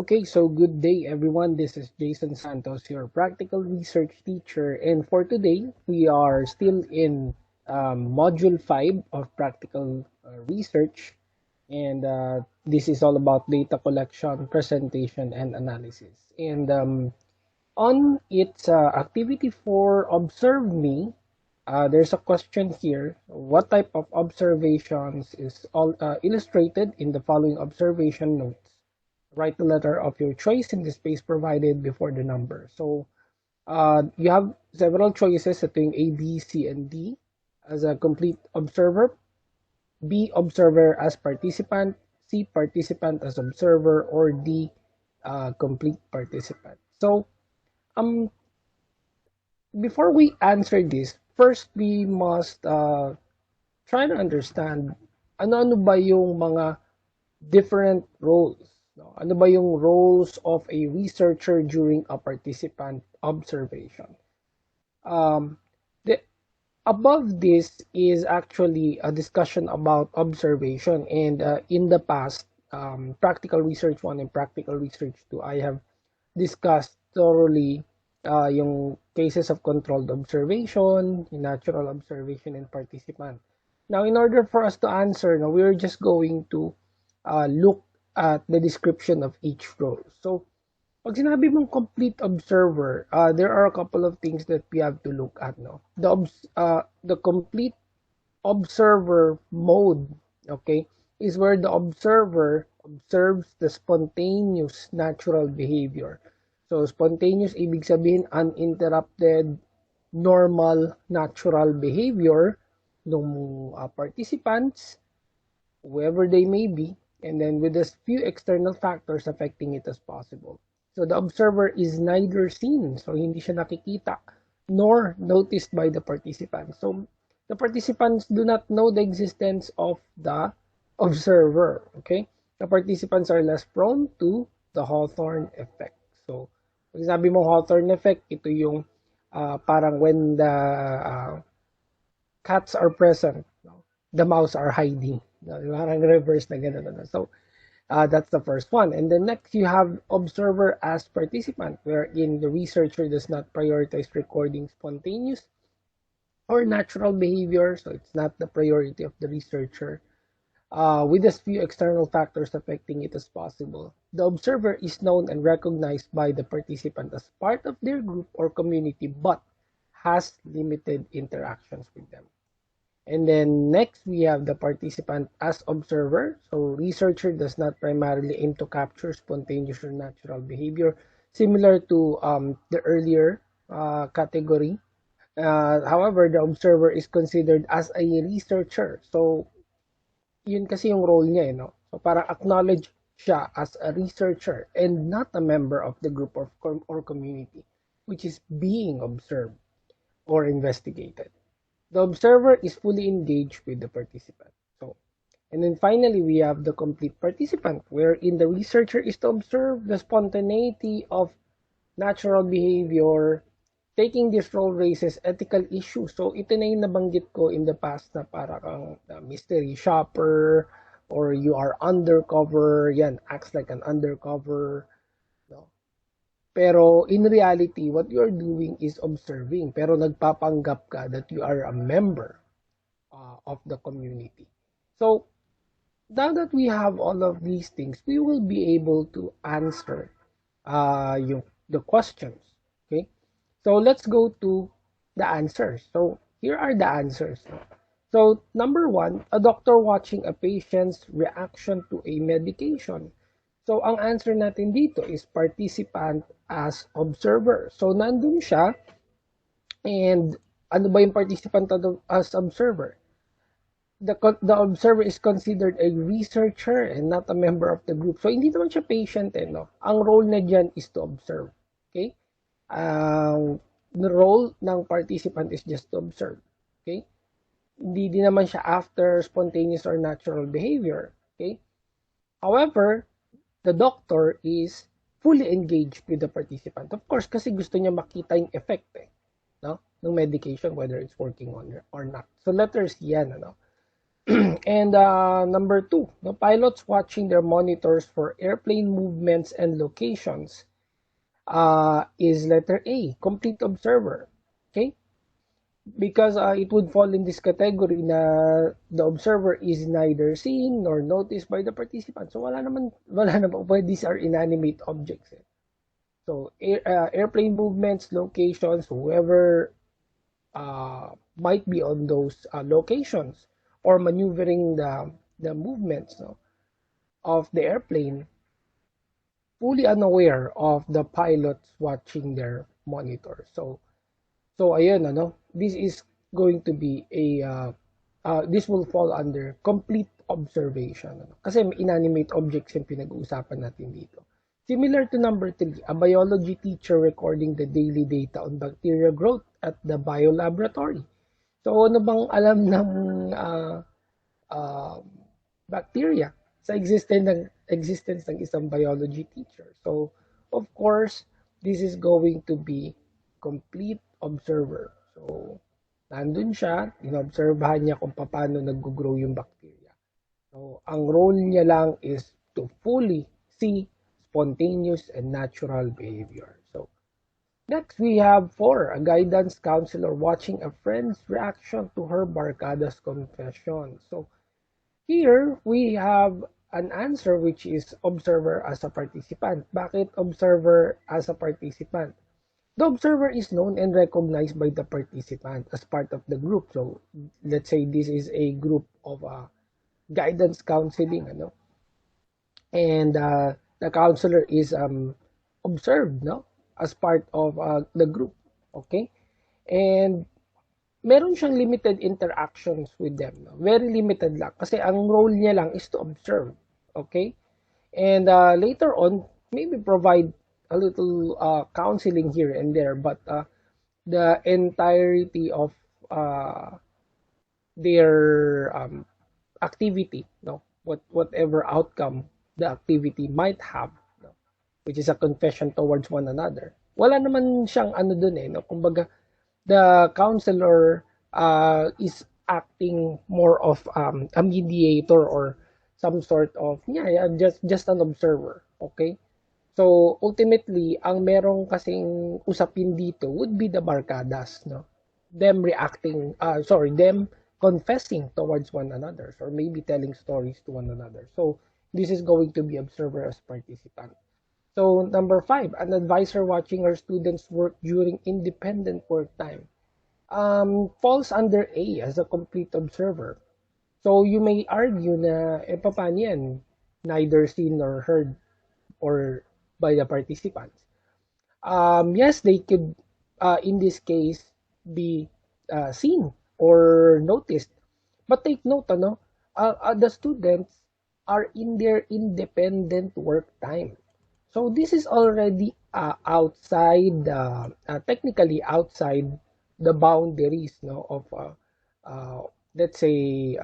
Okay, so good day everyone. This is Jason Santos, your practical research teacher. And for today, we are still in module 5 of practical research. And this is all about data collection, presentation, and analysis. And on its activity for Observe Me, there's a question here. What type of observations is illustrated in the following observation notes? Write the letter of your choice in the space provided before the number. So you have several choices between A, B, C, and D as a complete observer, B, observer as participant, C, participant as observer, or D, complete participant. So um, before we answer this, first we must try to understand ano-ano ba yung mga different roles. No? Ano ba yung roles of a researcher during a participant observation? Um, the above this is actually a discussion about observation, and in the past, practical research 1 and practical research 2, I have discussed thoroughly yung cases of controlled observation, natural observation, and participant. Now, in order for us to answer, now we're just going to look at the description of each role. So, pag sinabi mong complete observer, there are a couple of things that we have to look at. No? The complete observer mode, okay, is where the observer observes the spontaneous natural behavior. So, spontaneous, ibig sabihin, uninterrupted, normal, natural behavior ng participants, whoever they may be, and then with as few external factors affecting it as possible. So the observer is neither seen, so hindi siya nakikita, nor noticed by the participants. So the participants do not know the existence of the observer. Okay? The participants are less prone to the Hawthorne effect. So, pag sabi mo Hawthorne effect, ito yung parang when the cats are present, no? The mouse are hiding. No? Parang reverse na gano'n. No? So, that's the first one. And then next, you have observer as participant, wherein the researcher does not prioritize recording spontaneous or natural behavior. So, it's not the priority of the researcher. With as few external factors affecting it as possible. The observer is known and recognized by the participant as part of their group or community, but has limited interactions with them. And then next, we have the participant as observer. So researcher does not primarily aim to capture spontaneous or natural behavior, similar to the earlier category. However, the observer is considered as a researcher. So yun kasi yung role niya, no? So para acknowledge siya as a researcher and not a member of the group or community, which is being observed or investigated. The observer is fully engaged with the participant. So, and then finally, we have the complete participant, wherein the researcher is to observe the spontaneity of natural behavior. Taking this role raises ethical issues. So, ito na yung nabanggit ko in the past na para kang mystery shopper or you are undercover. Yan, acts like an undercover. No? Pero in reality, what you are doing is observing. Pero nagpapanggap ka that you are a member of the community. So, now that we have all of these things, we will be able to answer the questions. Okay? So, let's go to the answers. So, here are the answers. So, number 1, a doctor watching a patient's reaction to a medication. So, ang answer natin dito is participant as observer. So, nandun siya, and ano ba yung participant as observer? The observer is considered a researcher and not a member of the group. So, hindi naman siya patient, no? Ang role na dyan is to observe. Okay? The role ng participant is just to observe. Okay? Hindi din naman siya after spontaneous or natural behavior. Okay? However, the doctor is fully engaged with the participant. Of course, kasi gusto niya makita yung effect no? ng medication, whether it's working on or not. So, letters yan. Ano? And number two, the pilots watching their monitors for airplane movements and locations is letter A, complete observer. Okay? Because it would fall in this category na the observer is neither seen nor noticed by the participant. So wala naman, well, these are inanimate objects. Eh. So airplane movements, locations, whoever might be on those locations or maneuvering the movements, no, of the airplane, fully unaware of the pilots watching their monitor. So ayun, ano, this is going to be this will fall under complete observation. Ano? Kasi inanimate objects yung pinag-uusapan natin dito. Similar to number 3, a biology teacher recording the daily data on bacteria growth at the biolaboratory. So ano bang alam ng uh, uh, bacteria sa existence ng isang biology teacher? So of course, this is going to be complete observer. So nandun siya, inobserbahan niya kung paano nag-grow yung bacteria. So ang role niya lang is to fully see spontaneous and natural behavior. So next, we have 4, a guidance counselor watching a friend's reaction to her barkada's confession. So here, we have an answer which is observer as a participant. Bakit observer as a participant? The observer is known and recognized by the participant as part of the group. So let's say this is a group of guidance counseling, ano? And the counselor is observed, no, as part of the group. Okay, and meron siyang limited interactions with them, no? Very limited lang kasi ang role niya lang is to observe. Okay, and later on maybe provide a little counseling here and there, but the entirety of uh, their activity, no, whatever outcome the activity might have, no, which is a confession towards one another, wala naman siyang ano dun eh, no, kumbaga the counselor is acting more of a mediator or some sort of yeah, just an observer. Okay, so ultimately ang merong kasing usapin dito would be the barkadas, no, them reacting them confessing towards one another or maybe telling stories to one another. So this is going to be observer as participant. So number 5, an advisor watching her students work during independent work time falls under A as a complete observer. So you may argue na paano yan? Neither seen nor heard or by the participants. Yes, they could in this case be seen or noticed. But take note, ano, the students are in their independent work time. So this is already outside, technically outside the boundaries, no, of uh, let's say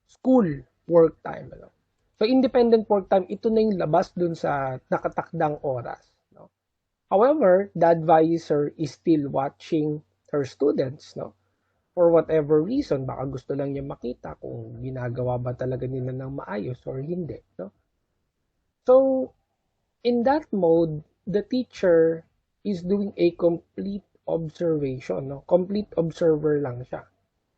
school work time. Ano. So independent work time, ito na yung labas dun sa nakatakdang oras. No. However, the advisor is still watching her students, no, for whatever reason. Baka gusto lang niya makita kung ginagawa ba talaga nila ng maayos or hindi. No. So in that mode, the teacher is doing a complete observation, no? Complete observer lang siya.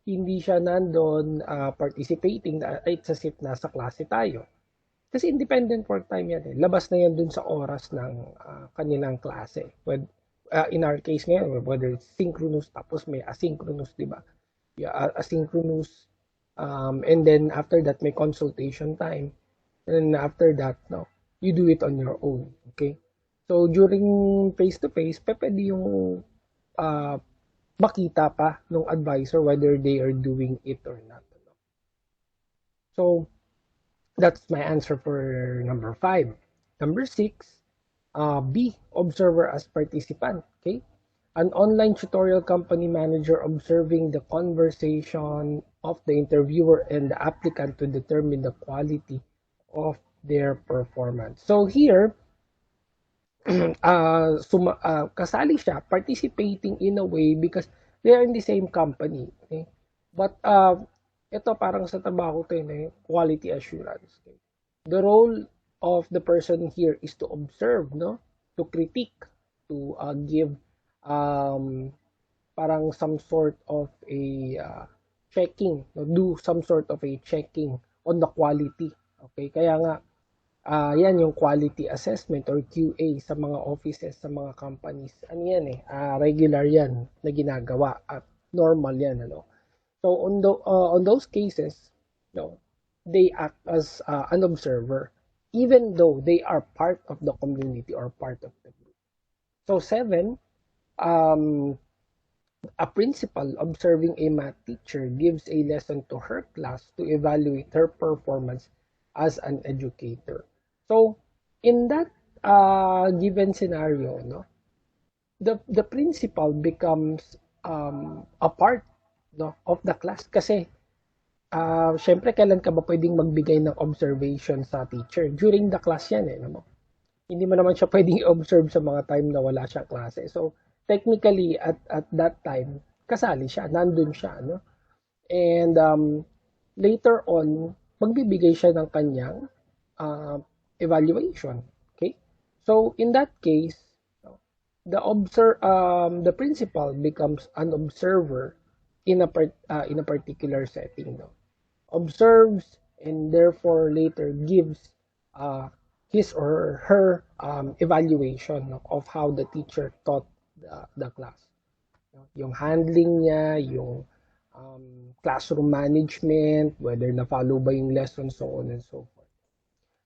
Hindi siya nandun participating, it's as if nasa klase tayo. Kasi independent work time yan eh. Labas na yan dun sa oras ng kanilang klase. In our case ngayon, whether it's synchronous tapos may asynchronous, di ba? Yeah, asynchronous. And then after that, may consultation time. And after that, no, you do it on your own. Okay? So, during face-to-face, pwede yung uh, makita pa ng advisor whether they are doing it or not. So, that's my answer for number 5. Number 6, B, observer as participant. Okay? An online tutorial company manager observing the conversation of the interviewer and the applicant to determine the quality of their performance. So here, kasali siya, participating in a way because they are in the same company. Okay? But Ito parang sa trabaho ko yun eh, quality assurance. Okay? The role of the person here is to observe, no? To critique, to give um, parang some sort of a checking, no? Do some sort of a checking on the quality. Okay? Kaya nga, yan yung quality assessment or QA sa mga offices, sa mga companies. Ano yan eh, regular yan na ginagawa at normal yan, ano. So on those cases, no, they act as an observer, even though they are part of the community or part of the group. So seven, um, a principal observing a math teacher gives a lesson to her class to evaluate her performance as an educator. So, in that given scenario, no, the principal becomes a part, no, of the class kasi syempre kailan ka ba pwedeng magbigay ng observation sa teacher? During the class yan eh, no? Hindi mo naman siya pwedeng i-observe sa mga time na wala siya klase. So, technically, at that time, kasali siya, nandun siya, no? And later on, magbibigay siya ng kanyang uh, evaluation. Okay? So, in that case, the principal becomes an observer in a particular setting. No? Observes and therefore later gives uh, his or her evaluation of how the teacher taught the class. Yung handling niya, yung classroom management, whether na-follow ba yung lesson, so on and so forth.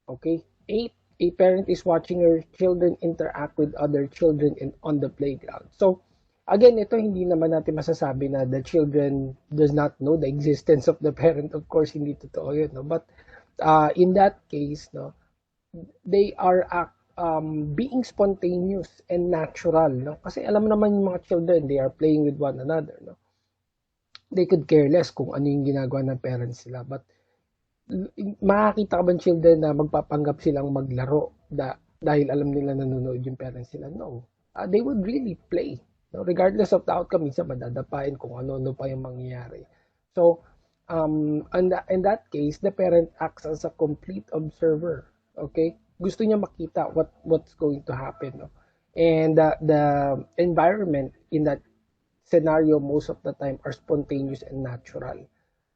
Okay? 8, a parent is watching her children interact with other children on the playground. So, again, ito hindi naman natin masasabi na the children does not know the existence of the parent. Of course, hindi totoo yun. No? But in that case, no, they are being spontaneous and natural. No? Kasi alam mo naman yung mga children, they are playing with one another. No? They could care less kung ano yung ginagawa ng parents nila. But makakita ka ba ng children na magpapanggap silang maglaro dahil alam nila nanonood yung parents nila? No. They would really play. No? Regardless of the outcome, minsan madadapain kung ano-ano pa yung mangyayari. So, in that case, the parent acts as a complete observer. Okay? Gusto niya makita what's going to happen. No? And the environment in that scenario most of the time are spontaneous and natural.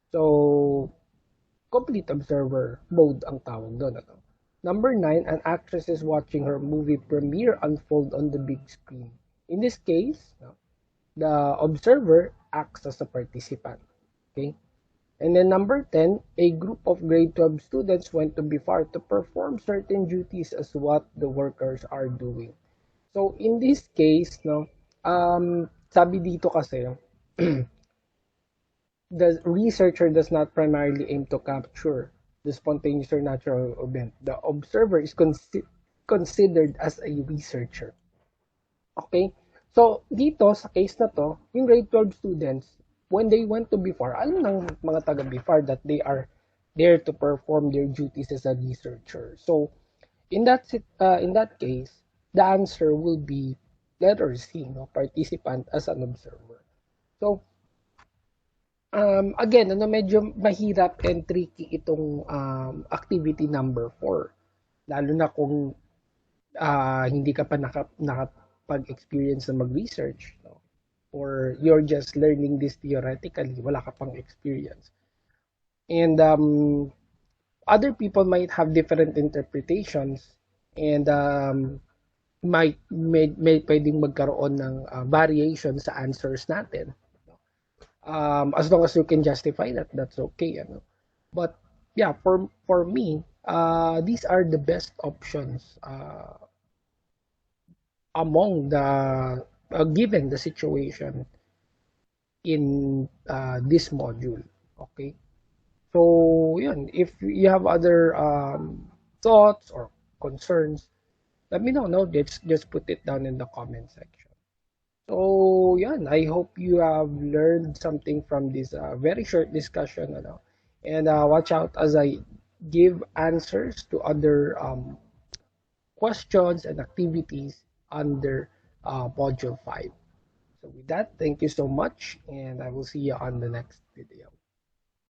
So, complete observer mode ang tawag doon. Ano? Number 9, an actress is watching her movie premiere unfold on the big screen. In this case, no, the observer acts as a participant. Okay? And then number 10, a group of grade 12 students went to BIFAR to perform certain duties as what the workers are doing. So in this case, no, sabi dito kasi, the researcher does not primarily aim to capture the spontaneous or natural event. The observer is considered as a researcher. Okay? So, dito, sa case na to, yung grade 12 students, when they went to BIFAR, alam ng mga taga BIFAR that they are there to perform their duties as a researcher. So, in that case, the answer will be letter C, no? Participant as an observer. So, again, ano, medyo mahirap and tricky itong activity number 4. Lalo na kung hindi ka pa nakapag-experience na mag-research, no? Or you're just learning this theoretically, wala ka pang experience. And other people might have different interpretations and may pwedeng magkaroon ng variation sa answers natin. As long as you can justify that, that's okay. Ano? But yeah, for me, these are the best options among the given the situation in this module. Okay, so yun. If you have other thoughts or concerns, let me know. No, just put it down in the comment section. So, yan. I hope you have learned something from this very short discussion. Ano? And watch out as I give answers to other questions and activities under Module 5. So with that, thank you so much, and I will see you on the next video.